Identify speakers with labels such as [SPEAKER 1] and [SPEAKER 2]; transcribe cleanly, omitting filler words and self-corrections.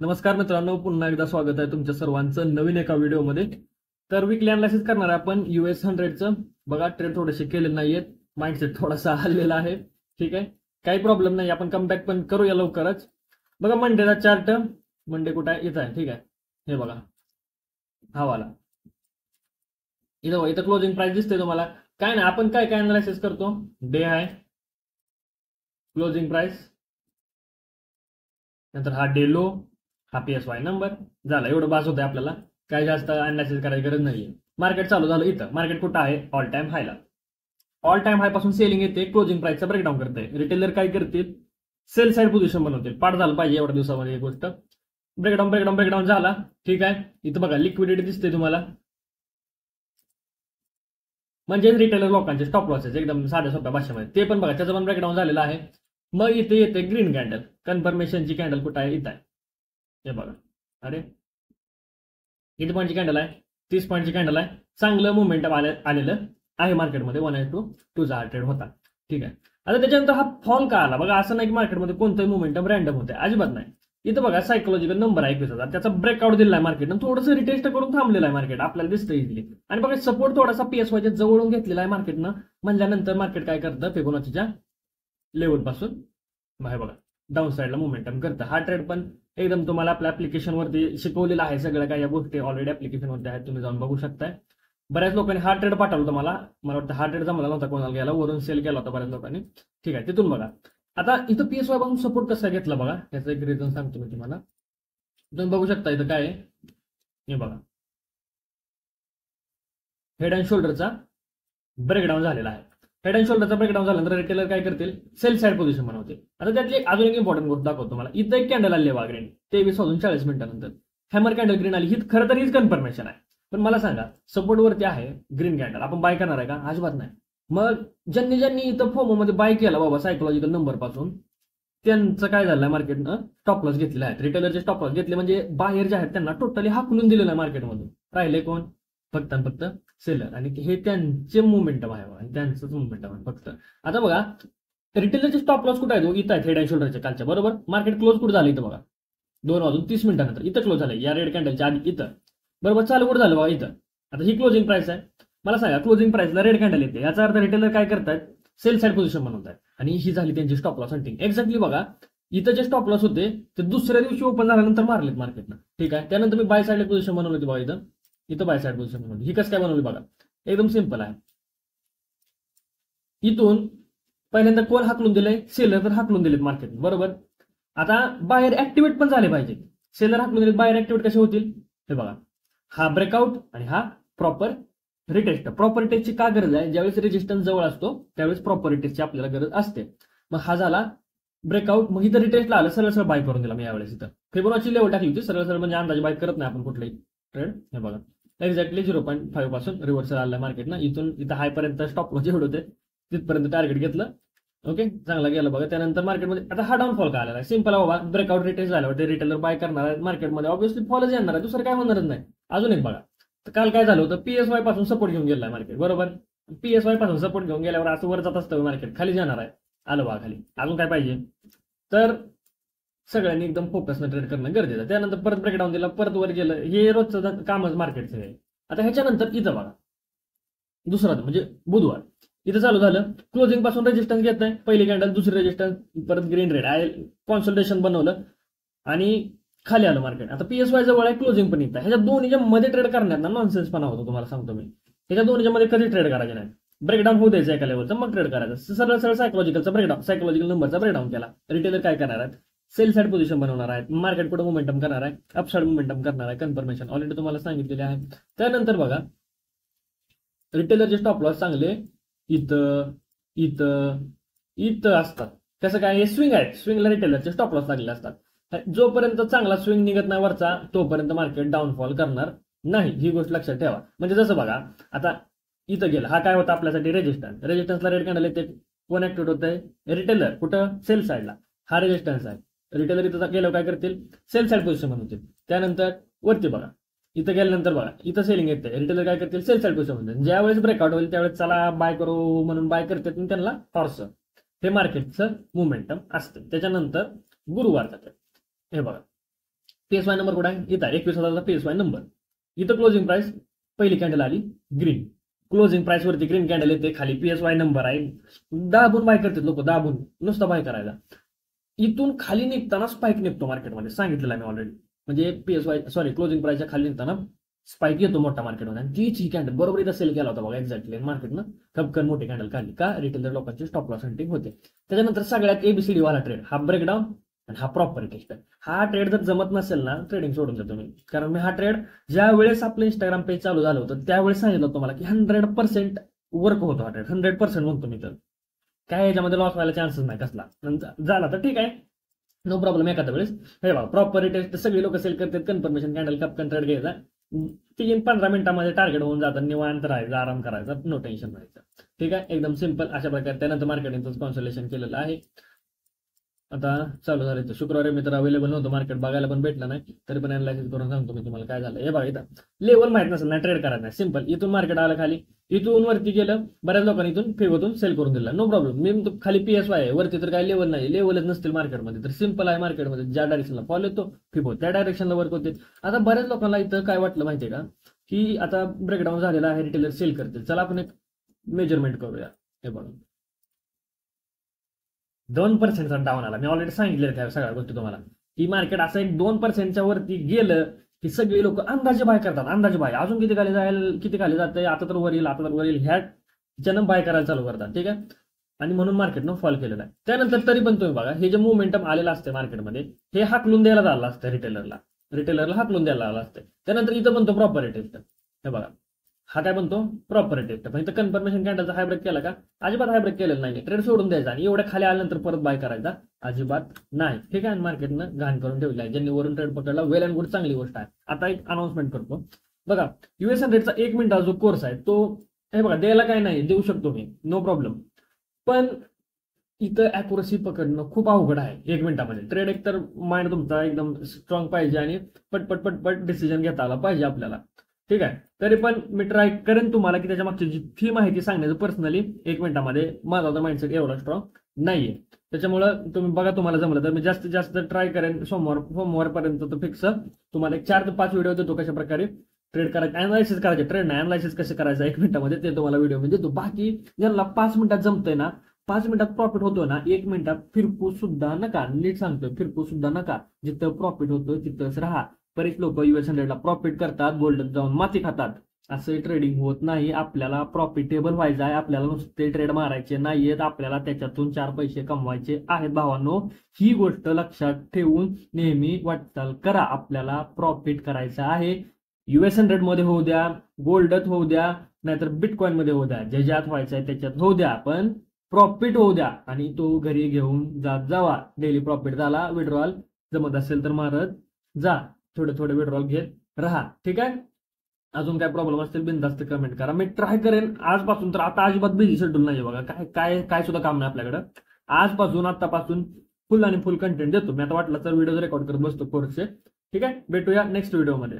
[SPEAKER 1] नमस्कार मित्रांनो, पुन्हा एकदा स्वागत आहे तुमच्या सर्वांचं नवीन एका व्हिडिओमध्ये. तर वीकली अनालिसिस करणार आहे आपण US 100चं. बघा, ट्रेड थोडेसे केले नाहीयेत, माइंडसेट थोडासा हललेला आहे. ठीक आहे, काही प्रॉब्लेम नाही, आपण कमबॅक पण करूया लवकरच. बघा मंडेचा चार्ट, मंडे कुठं आहे? इथं आहे. ठीक आहे, हे बघा हा वाला. इथं क्लोजिंग प्राइस दिसते तुम्हाला. काय नाही, आपण काय काय अनालिसिस करतो. डे आहे, क्लोजिंग प्राइस, नंतर हा डे लो, हा PSY नंबर. झाला, एवढं बास होतंय आपल्याला, काय जास्त अनालिसिस करायची गरज नाहीये. मार्केट चालू झालं इथं. मार्केट कुठं आहे? ऑल टाइम हायला. ऑल टाइम हाय पासून सेलिंग येते, क्लोजिंग प्राइसचा ब्रेकडाऊन करते. रिटेलर काय करतील? सेल साइड पोझिशन बनवतील. पाठ झालं पाहिजे एवढ्या दिवसामध्ये एक गोष्ट. ब्रेकडाऊन ब्रेकडाऊन ब्रेकडाऊन झाला. ठीक आहे, इथं बघा लिक्विडिटी दिसते तुम्हाला, म्हणजे रिटेलर लोकांचे स्टॉप लॉसेस एकदम साध्या सोप्या भाषेमध्ये. ते पण बघा, त्याचं पण ब्रेकडाऊन झालेलं आहे. मग इथे येते ग्रीन कॅन्डल, कन्फर्मेशनची कॅन्डल कुठं आहे? इथं आहे. हे बघा, अरे किती पॉईंटची कॅन्डल आहे? 30 पॉईंटची कॅन्डल आहे. चांगलं मुवमेंटम आलेलं आहे मार्केटमध्ये. 182 हा ट्रेड होता. ठीक आहे, आता त्याच्यानंतर हा फॉल का आला? बघा, असं नाही की मार्केटमध्ये कोणतंही मुवमेंटम रॅन्डम होते, अजिबात नाही. इथं बघा सायकोलॉजिकल नंबर आहे 21,000, त्याचा ब्रेकआउट दिला आहे मार्केटनं. थोडंसं रिटेस्ट करून थांबलेलं आहे मार्केट, आपल्याला दिसतं इझिली. आणि बघा सपोर्ट थोडासा PSYच्या जवळून घेतलेला आहे मार्केटनं. म्हणल्यानंतर मार्केट काय करतं? फिबोनाचीच्या लेवल पासून हे बघा डाऊन साईडला मुवमेंटम करतं. हा ट्रेड पण एकदम तुम्हाला आपल्या ऍप्लिकेशनवरती शिकवलेलं आहे. सगळ्या काही या गोष्टी ऑलरेडी ऍप्लिकेशनवरती आहेत, तुम्ही जाऊन बघू शकताय. बऱ्याच लोकांनी हा ट्रेड पाठवला होता मला वाटतं हा ट्रेड जमला नव्हता कोणाला घ्यायला, वरून सेल केला होता बऱ्याच लोकांनी. ठीक आहे, तिथून बघा. आता इथं PSY पासून सपोर्ट कसा घेतला बघा, याचं एक रिझन सांगतो मी तुम्हाला. तुम्ही बघू शकता इथं काय आहे, हे बघा हेड अँड शोल्डरचा ब्रेकडाऊन झालेला आहे. हेड अँड शोल्डरचा ब्रेकडाऊन झाल्यानंतर रिटेलर काय करतील? सेल साइड पोझिशन बनवतील. आता त्यातली अजून एक इम्पॉर्टंट गोष्ट दाखवतो तुम्हाला. इथं एक कॅन्डल आली आहे ग्रीन, 23:40 मिनिटानंतर हॅमर कॅन्डल ग्रीन आली. ही खरं तर हीच कन्फर्मेशन आहे. पण मला सांगा, सपोर्ट वरती आहे ग्रीन कॅन्डल, आपण बाय करणार आहे का? अजिबात नाही. मग ज्यांनी ज्यांनी इथं फोमो मध्ये बाय केला बाबा सायकोलॉजिकल नंबर पासून, त्यांचं काय झालंय? मार्केटनं स्टॉप लॉस घेतलेले आहेत. रिटेलरचे स्टॉप लॉस घेतले म्हणजे बाहेर जे आहेत त्यांना टोटली हाकलून दिलेलं आहे मार्केटमधून. राहिले कोण? फक्त आणि फक्त सेलर. आणि हे त्यांचे मुवमेंटम आहे आणि त्यांचंच मुवमेंटम आहे फक्त. आता बघा रिटेलरचे स्टॉप लॉस कुठे आहे? इथं आहे हेड अँड शोल्डरच्या कालच्या बरोबर. मार्केट क्लोज कुठे झालं? इथं बघा 2:30 मिनिटानंतर इथं क्लोज झालंय, या रेड कॅन्डलच्या आधी इथं बरोबर. चालू कुठं झालं बघा? इथं. आता ही क्लोजिंग प्राइस आहे. मला सांगा, क्लोजिंग प्राइसला रेड कॅन्डल येते, याचा अर्थ रिटेलर काय करतायत? सेल साइड पोझिशन बनवतायत. आणि ही झाली त्यांची स्टॉप लॉस हंटिंग. एक्झॅक्टली बघा, इथं जे स्टॉप लॉस होते ते दुसऱ्या दिवशी ओपन झाल्यानंतर मारलेत मार्केटनं. ठीक आहे, त्यानंतर मी बाय साइडला पोझिशन बनवली होती बघा. इथं बाय साइड पोझिशन बनवली. ही कसं काय बनवली बघा, एकदम सिंपल आहे. इथून पहिल्यांदा कोण हाकलून दिलंय? सेलर तर हाकलून दिलेत मार्केट बरोबर. आता बाहेर ऍक्टिव्हेट पण झाले पाहिजे. सेलर हाकलून दिलेत, बाहेर ऍक्टिव्हेट कसे होतील? हे बघा, हा ब्रेकआउट आणि हा प्रॉपर रिटेस्ट. प्रॉपर रिटेस्टची का गरज आहे? ज्यावेळेस रेजिस्टन्स जवळ असतो त्यावेळेस प्रॉपर रिटेस्टची आपल्याला गरज असते. मग हा झाला ब्रेकआउट, मग इथं रिटेस्टला आलं, सरळ सरळ बाय करून दिला मी यावेळेस. इथं फिबोनाची लेवल टाकली होती सरळ सरळ, म्हणजे अंदाजे बाय करत नाही आपण कुठलाही ट्रेड. हे बघा एक्झॅक्टली 0.5 पासून रिव्हर्सल आलं मार्केटनं. इथं हायपर्यंत स्टॉप लॉस जेवढं होते तिथपर्यंत टार्गेट घेतलं. ओके, चांगला गेलं बघा. त्यानंतर मार्केटमध्ये आता हा डाऊनफॉल का आलेला आहे? सिंपल आहे बाबा, ब्रेकआउट रिटेस्ट झाल्यावर ते रिटेलर बाय करणार आहे मार्केटमध्ये, ऑब्व्हियसली फॉलच येणार आहे, दुसरं काय होणारच नाही. अजून एक बघा, तर काल काय झालं होतं? PSY पासून सपोर्ट घेऊन गेलाय मार्केट बरोबर. PSY पासून सपोर्ट घेऊन गेल्यावर असं वर जात असतं मार्केट, खाली जाणार आहे. आलं बघा खाली. अजून काय पाहिजे? तर सगळ्यांनी एकदम फोकसनं ट्रेड करणं गरजेचं. त्यानंतर परत ब्रेकडाऊन दिला, परत वर गेलं, हे रोजचं कामच मार्केटचं आहे. आता ह्याच्यानंतर इथं बघा, दुसरा म्हणजे बुधवार, इथं चालू झालं. क्लोजिंग पासून रेजिस्टन्स घेत नाही, पहिली कॅन्डल, दुसरी रेजिस्टन्स, परत ग्रीन रेड आहे, कॉन्सल्टेशन बनवलं आणि खाली आलं मार्केट. आता PSY जवळ आहे, क्लोजिंग पण येतं. ह्याच्या दोन्हीच्या मध्ये ट्रेड करण्यात ना नॉनसेन्स पण होतो, तुम्हाला सांगतो मी. ह्याच्या दोन्हीच्या मध्ये कधी ट्रेड करायचे नाही. ब्रेकडाऊन होऊ द्यायचं एका लेवलचं, मग ट्रेड करायचं. सरळ सरळ सायकोलॉजिकलचा ब्रेकडाऊन, सायकोलॉजिकल नंबरचा ब्रेकडाऊन केला. रिटेलर काय करणार आहेत? सेल साइड पोझिशन बनवणार आहेत. मार्केट कुठे मोमेंटम करणार आहे? अपसाइड मोमेंटम करणार आहे. कन्फर्मेशन ऑलरेडी तुम्हाला सांगितलेले आहे. त्यानंतर बघा रिटेलरचे स्टॉप लॉस चांगले इथं इथं इथं असतात. कसं काय? हे स्विंग आहेत, स्विंगला रिटेलरचे स्टॉप लॉस लागले असतात. जोपर्यंत चांगला स्विंग निघत नाही वरचा, तोपर्यंत मार्केट डाऊनफॉल करणार नाही, ही गोष्ट लक्षात ठेवा. म्हणजे जसं बघा, आता इथं गेलं, हा काय होता आपल्यासाठी? रेजिस्टन्स. रेजिस्टन्सला रेड कॅन्डल येते, कोण ऍक्टिव्हेट होत आहे? रिटेलर. कुठं? सेल साईडला. हा रेजिस्टन्स आहे. रिटेलर इथं गेल्यावर काय करतील? सेल साइड पोझिशन बनवतील. त्यानंतर वरती बघा, इथं गेल्यानंतर बघा इथं सेलिंग येते, रिटेलर काय करतील? सेल साइड पोझिशन बनवतील. ज्यावेळेस ब्रेकआउट होईल त्यावेळेस चला बाय करू म्हणून बाय करतात, त्यांना हॉर्स. हे मार्केटचं मुवमेंटम असतं. त्याच्यानंतर गुरुवार जाते. हे बघा, PSY नंबर कुठे आहे? इथं 21,000चा PSY नंबर. इथं क्लोजिंग प्राइस पहिली कॅन्डल आली ग्रीन, क्लोजिंग प्राइस वरती ग्रीन कॅन्डल येते, खाली PSY नंबर आहे. दाबून बाय करतात लोक, दाबून नुसता बाय करायला. इथून खाली निघताना स्पाइक निघतो मार्केटमध्ये, सांगितलेलं आहे मी ऑलरेडी. म्हणजे क्लोजिंग प्राइसच्या खाली निघताना स्पाइक येतो मोठा मार्केटमध्ये. आणि तीच ही कॅन्डल बरोबर इथं सेल केला होता बघा एक्झॅक्टली. मार्केटनं खपकन मोठी कॅन्डल काढली का? रिटेलर लोकांची स्टॉप लॉस हंटिंग होते. त्याच्यानंतर सगळ्यात ABCD वाला ट्रेड, हा ब्रेकडाऊन आणि हा प्रॉपर टेस्ट. हा ट्रेड जर जमत नसेल ना, ट्रेडिंग सोडून द्या तुम्ही. कारण मी हा ट्रेड ज्या वेळेस आपलं इंस्टाग्राम पेज चालू झालं होतं त्यावेळेस सांगितलं तुम्हाला की 100% वर्क होतो हा ट्रेड. 100% म्हणतो मी. तर काय याच्यामध्ये लॉस व्हायला चान्सेस नाही कसला. झाला तर ठीक आहे, नो प्रॉब्लेम. एखाद्या वेळेस हे बघा प्रॉपर टेस्ट सगळी लोक सेल करतात, कन्फर्मेशन कॅन्डल खपकन ट्रेड घ्यायचा, 3-15 मिनिटांमध्ये टार्गेट होऊन जातं, निवांत राहायचं, आराम करायचा, नो टेन्शन राहायचं. ठीक आहे, एकदम सिंपल अशा प्रकारे. त्यानंतर मार्केटिंगचं कॉन्सल्टेशन केलेलं आहे. आता चालू झालं तर शुक्रवारी मी तर अवेलेबल नव्हतं, मार्केट बघायला पण भेटलं नाही, तरी पण अनालायसिस करून सांगतो मी तुम्हाला काय झालं. हे बघा इथं लेवल माहित नसेल ना, ट्रेड करायचं नाही, सिंपल. इथून मार्केट आलं खाली, इथून वरती गेलं, बऱ्याच लोकांनी इथून फिबोतून सेल करून दिला, नो प्रॉब्लेम. मी खाली PSY आहे, वरती तर काही लेवल नाही, लेवलच नसतील मार्केटमध्ये. तर सिंपल आहे, मार्केटमध्ये ज्या डायरेक्शनला फॉलो येतो फिबो त्या डायरेक्शनला वर्क होते. आता बऱ्याच लोकांना इथं काय वाटलं माहितीये का, की आता ब्रेकडाऊन झालेला आहे, रिटेलर सेल करतील, चला आपण एक मेजरमेंट करूया. हे बघा 2%चा डाऊन आला. मी ऑलरेडी सांगितलेलं त्या सगळ्या गोष्टी तुम्हाला, की मार्केट असं एक 2%च्या वरती गेलं की सगळे लोक अंदाजे बाय करतात. अंदाजे बाय, अजून किती खाली जाईल, किती खाली जाते, आता तर वर येईल, आता तर वर येईल, ह्याच्यानं बाय करायला चालू करतात. ठीक आहे, आणि म्हणून मार्केटनं फॉल केलेला आहे. त्यानंतर तरी पण तुम्ही बघा, हे जे मोमेंटम आलेलं असते मार्केटमध्ये, हे हाकलून द्यायला झालं असतं रिटेलरला हाकलून द्यायला आलं असतं. त्यानंतर इथं बनतो प्रॉपर टेस्ट. हे बघा हा काय बनतो? Proper test. पण इथं कन्फर्मेशन कॅन्डलचा हाय ब्रेक केला का? अजिबात हाय ब्रेक केलेला नाही, ट्रेड सोडून द्यायचा आणि एवढ्या खाली आल्यानंतर परत बाय करायचा अजिबात नाही. ठीक आहे, मार्केटनं घाण करून ठेवलं आहे. ज्यांनी वरून ट्रेड पकडला, वेल अँड गुड, चांगली गोष्ट आहे. आता एक अनाउन्समेंट करतो बघा, US100चा 1 मिनिटाचा जो कोर्स आहे तो हे बघा द्यायला काय नाही, देऊ शकतो मी, नो प्रॉब्लेम. पण इथं अॅक्युरसी पकडणं खूप अवघड आहे 1 मिनिटामध्ये. ट्रेड एक तर माइंड तुमचा एकदम स्ट्रॉंग पाहिजे आणि पटपट पटपट डिसिजन घेता आला पाहिजे आपल्याला. ठीक आहे, तरी पण मी ट्राय करेन तुम्हाला की त्याच्या मागची जी माहिती सांगण्याचं पर्सनली 1 मिनिटामध्ये. माझा तर माइंडसेट एवढा स्ट्रॉंग नाहीये, त्याच्यामुळं तुम्ही बघा, तुम्हाला जमलं तर मी जास्तीत जास्त ट्राय करेन सोमवारपर्यंत तर फिक्स तुम्हाला 4 ते 5 व्हिडिओ देतो कशा प्रकारे ट्रेड करायचं, अनालायसिस करायचे. ट्रेड नाही, अनालायसिस कसं करायचं 1 मिनिटामध्ये ते तुम्हाला व्हिडिओ मी देतो. बाकी ज्यांना 5 मिनिटात जमतंय ना, 5 मिनिटात प्रॉफिट होतो ना, 1 मिनिटात फिरकू सुद्धा नका. नीट सांगतोय, फिरकू सुद्धा नका. जिथं प्रॉफिट होतं तिथंच राहा. बरेच लोक US100ला प्रॉफिट करतात, गोल्डन जाऊन माती खातात. असं ट्रेडिंग होत नाही. आपल्याला प्रॉफिटेबल व्हायचं आहे, आपल्याला नुसते ट्रेड मारायचे नाहीयेत, आपल्याला त्याच्यातून 4 पैसे कमवायचे आहेत भावांनो. ही गोष्ट लक्षात ठेवून नेहमी वाटचाल करा. आपल्याला प्रॉफिट करायचं आहे. US100 मध्ये होऊ द्या, गोल्डत होऊ द्या, नाहीतर बिटकॉइन मध्ये होऊ द्या, ज्याच्यात व्हायचं आहे त्याच्यात होऊ द्या, पण प्रॉफिट होऊ द्या. आणि तो घरी घेऊन जात जावा. डेली प्रॉफिट झाला, विड्रॉल जमत असेल तर मारत जा, थोडे थोडे विड्रॉल घेत राहा. ठीक आहे, अजून काय प्रॉब्लेम असतील बिनधास्त कमेंट करा. मी ट्राय करेन आजपासून. तर आता अजिबात बिझी शेड्यूल नाही बघा, काय काय काय सुद्धा काम नाही आपल्याकडं. आजपासून आतापासून फुल आणि फुल कंटेंट देतो मी. आता वाटलं तर व्हिडिओ रेकॉर्ड करत बसतो कोर्सचे. ठीक आहे, भेटूया नेक्स्ट व्हिडिओमध्ये.